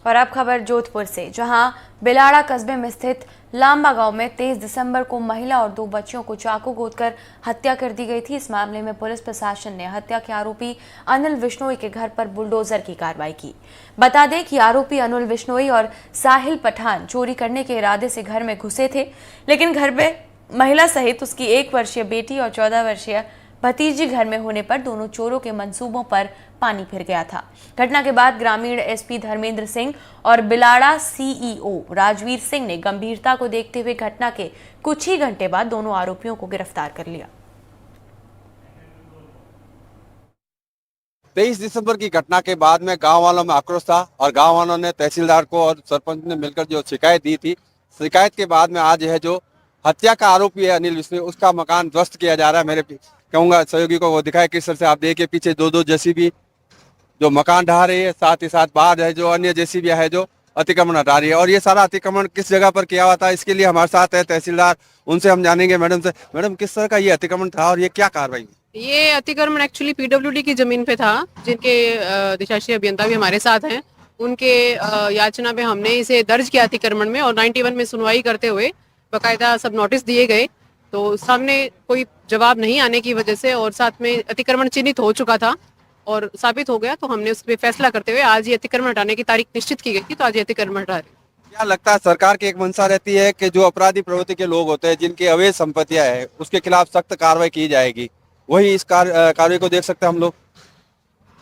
और अब खबर जोधपुर से, जहां बिलाड़ा कस्बे में स्थित लांबा गांव में 23 दिसंबर को महिला और 2 बच्चियों को चाकू गोदकर हत्या कर दी गई थी। इस मामले में पुलिस प्रशासन ने हत्या के आरोपी अनिल बिश्नोई के घर पर बुलडोजर की कार्रवाई की। बता दें कि आरोपी अनिल बिश्नोई और साहिल पठान चोरी करने के इरादे से घर में घुसे थे, लेकिन घर में महिला सहित उसकी 1 वर्षीय बेटी और 14 वर्षीय भतीजी घर में होने पर दोनों चोरों के मंसूबों पर पानी फिर गया था। घटना के बाद ग्रामीण एसपी धर्मेंद्र सिंह और बिलाड़ा सीईओ राजवीर सिंह ने गंभीरता को देखते हुए घटना के कुछ ही घंटे बाद दोनों आरोपियों को गिरफ्तार कर लिया। 23 दिसंबर की घटना के बाद में गांव वालों में आक्रोश था और गांव वालों ने तहसीलदार को और सरपंच ने मिलकर जो शिकायत दी थी, शिकायत के बाद में आज है जो हत्या का आरोपी है अनिल बिश्नोई, उसका मकान ध्वस्त किया जा रहा है। मेरे कहूंगा सहयोगी को वो दिखाए किस तरह से। आप देखिए पीछे दो जेसीबी जो मकान ढा रही है, साथ ही साथ बाहर है जो अन्य जेसीबी है जो अतिक्रमण हटा रही है। और ये सारा अतिक्रमण किस जगह पर किया हुआ था, इसके लिए हमारे साथ है तहसीलदार, उनसे हम जानेंगे मैडम से। मैडम, किस तरह का ये अतिक्रमण था और ये क्या कार्रवाई हुई? ये अतिक्रमण एक्चुअली पीडब्ल्यूडी की जमीन पे था, जिनके अधिशासी अभियंता भी हमारे साथ हैं। उनके याचना पे हमने इसे दर्ज किया अतिक्रमण में, और 91 में सुनवाई करते हुए बाकायदा सब नोटिस दिए गए। तो सामने कोई जवाब नहीं आने की वजह से और साथ में अतिक्रमण चिन्हित हो चुका था और साबित हो गया, तो हमने उस पर फैसला करते हुए आज ये अतिक्रमण हटाने की तारीख निश्चित की गई थी। तो आज ये अतिक्रमण हटा रहे। क्या लगता है, सरकार की एक मंशा रहती है कि जो अपराधी प्रवृत्ति के लोग होते हैं, जिनकी अवैध संपत्तियां है, उसके खिलाफ सख्त कार्रवाई की जाएगी। वही इस कार्रवाई को देख सकते हैं हम लोग।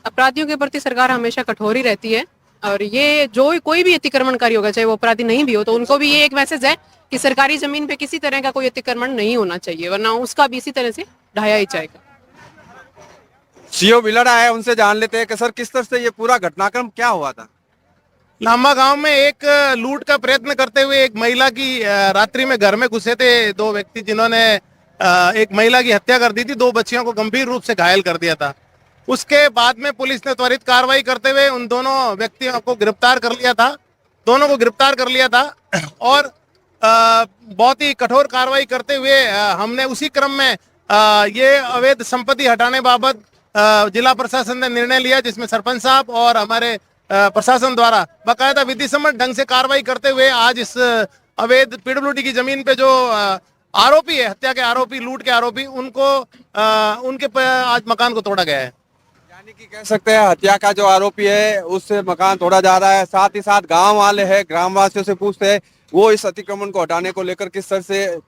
अपराधियों के प्रति सरकार हमेशा कठोर ही रहती है, और ये जो कोई भी अतिक्रमणकारी होगा, चाहे वो अपराधी नहीं भी हो, तो उनको भी ये एक मैसेज है कि सरकारी जमीन पे किसी तरह का कोई अतिक्रमण नहीं होना चाहिए, वरना उसका भी इसी तरह से ढाया ही जाएगा। सीओ बिलाड़ा है, उनसे जान लेते हैं कि सर किस तरह से ये पूरा घटनाक्रम क्या हुआ था। लांबा गांव में एक लूट का प्रयत्न करते हुए एक महिला की रात्रि में घर में घुसे थे 2 व्यक्ति, जिन्होंने एक महिला की हत्या कर दी थी, 2 बच्चियों को गंभीर रूप से घायल कर दिया था। उसके बाद में पुलिस ने त्वरित कार्रवाई करते हुए उन दोनों व्यक्तियों को गिरफ्तार कर लिया था, दोनों को गिरफ्तार कर लिया था। और बहुत ही कठोर कार्रवाई करते हुए हमने उसी क्रम में ये अवैध संपत्ति हटाने बाबत जिला प्रशासन ने निर्णय लिया, जिसमें सरपंच साहब और हमारे प्रशासन द्वारा बाकायदा विधि सम्मत ढंग से कार्रवाई करते हुए आज इस अवैध पीडब्ल्यूडी की जमीन पे जो आरोपी है, हत्या के आरोपी, लूट के आरोपी, उनको उनके आज मकान को तोड़ा गया है। यानी कि कह सकते हैं हत्या का जो आरोपी है उससे मकान तोड़ा जा रहा है। साथ ही साथ गांव वाले हैं, ग्रामवासियों से पूछते हैं वो इस अतिक्रमण को हटाने को लेकर किस तरह से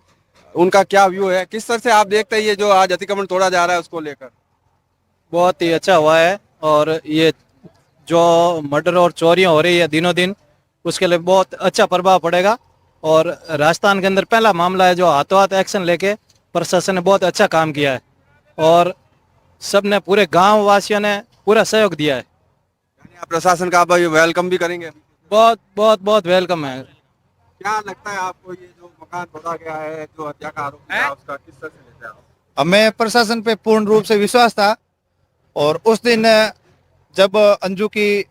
उनका क्या व्यू है, किस तरह से आप देखते हैं ये जो आज अतिक्रमण तोड़ा जा रहा है उसको लेकर। बहुत ही अच्छा हुआ है, और ये जो मर्डर और चोरियां हो रही है दिनों दिन, उसके लिए बहुत अच्छा प्रभाव पड़ेगा। और राजस्थान के अंदर पहला मामला है जो हाथों हाथ एक्शन लेके प्रशासन ने बहुत अच्छा काम किया है, और सबने, पूरे गांव वासियों ने पूरा सहयोग दिया है। यानी आप प्रशासन का वेलकम भी करेंगे? बहुत बहुत बहुत वेलकम है। क्या लगता है आपको ये जो मकान तोड़ा गया है, जो हत्या का आरोप है, उसका किस तरह से लेते हैं आप? हमें प्रशासन पे पूर्ण रूप से विश्वास था, और उस दिन जब अंजू की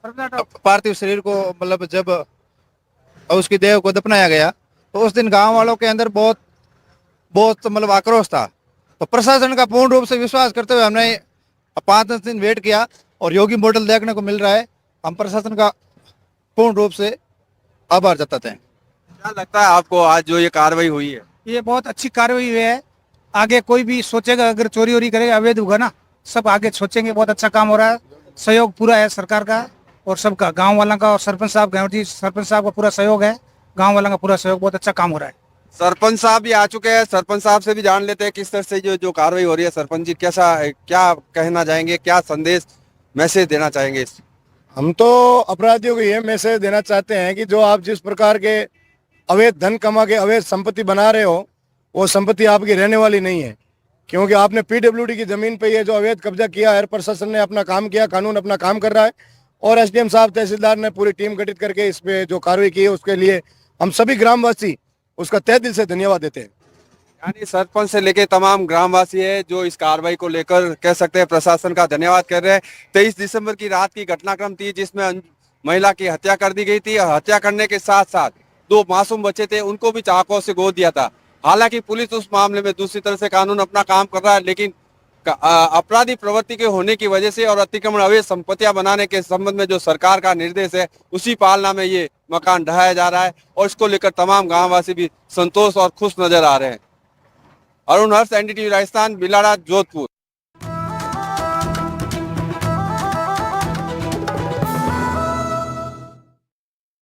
पार्थिव शरीर को जब उसकी देह को दफनाया गया, तो उस दिन गांव वालों के अंदर बहुत बहुत आक्रोश था। तो प्रशासन का पूर्ण रूप से विश्वास करते हुए हमने 5-10 दिन वेट किया, और योगी मॉडल देखने को मिल रहा है। हम प्रशासन का पूर्ण रूप से आभार जताते हैं। क्या लगता है आपको आज जो ये कार्रवाई हुई है? ये बहुत अच्छी कार्रवाई हुई है। आगे कोई भी सोचेगा अगर चोरी वोरी करेगा, अवैध होगा ना, सब आगे सोचेंगे। बहुत अच्छा काम हो रहा है, सहयोग पूरा है सरकार का और सबका, गांव वालों का और सरपंच साहब, सरपंच साहब का पूरा सहयोग है, गांव वालों का पूरा सहयोग। बहुत अच्छा काम हो रहा है। सरपंच साहब भी आ चुके हैं, सरपंच साहब से भी जान लेते हैं किस तरह से जो कार्रवाई हो रही है। सरपंच जी, क्या कहना चाहेंगे, क्या संदेश मैसेज देना चाहेंगे? हम तो अपराधियों को ये मैसेज देना चाहते हैं कि जो आप जिस प्रकार के अवैध धन कमा के अवैध संपत्ति बना रहे हो, वो संपत्ति आपकी रहने वाली नहीं है, क्योंकि आपने पीडब्ल्यूडी की जमीन पे ये जो अवैध कब्जा किया है। प्रशासन ने अपना काम किया, कानून अपना काम कर रहा है, और एसडीएम साहब, तहसीलदार ने पूरी टीम गठित करके इस पे जो कार्रवाई की है, उसके लिए हम सभी ग्रामवासी उसका तहे दिल से धन्यवाद देते हैं। यानी सरपंच से लेके तमाम ग्रामवासी है जो इस कार्रवाई को लेकर कह सकते हैं प्रशासन का धन्यवाद कर रहे हैं। 23 दिसंबर की रात की घटनाक्रम थी जिसमें महिला की हत्या कर दी गई थी, और हत्या करने के साथ साथ 2 मासूम बच्चे थे, उनको भी चाकुओं से गोद दिया था। हालांकि पुलिस उस मामले में दूसरी तरह से कानून अपना काम कर रहा है, लेकिन अपराधी प्रवृत्ति के होने की वजह से और अतिक्रमण अवैध संपत्तियां बनाने के संबंध में जो सरकार का निर्देश है उसी पालना में ये मकान ढहाया जा रहा है और इसको लेकर तमाम गांववासी भी संतोष और खुश नजर आ रहे हैं। अरुण हर्ष, एनडीटीवी राजस्थान, बिलाड़ा, जोधपुर।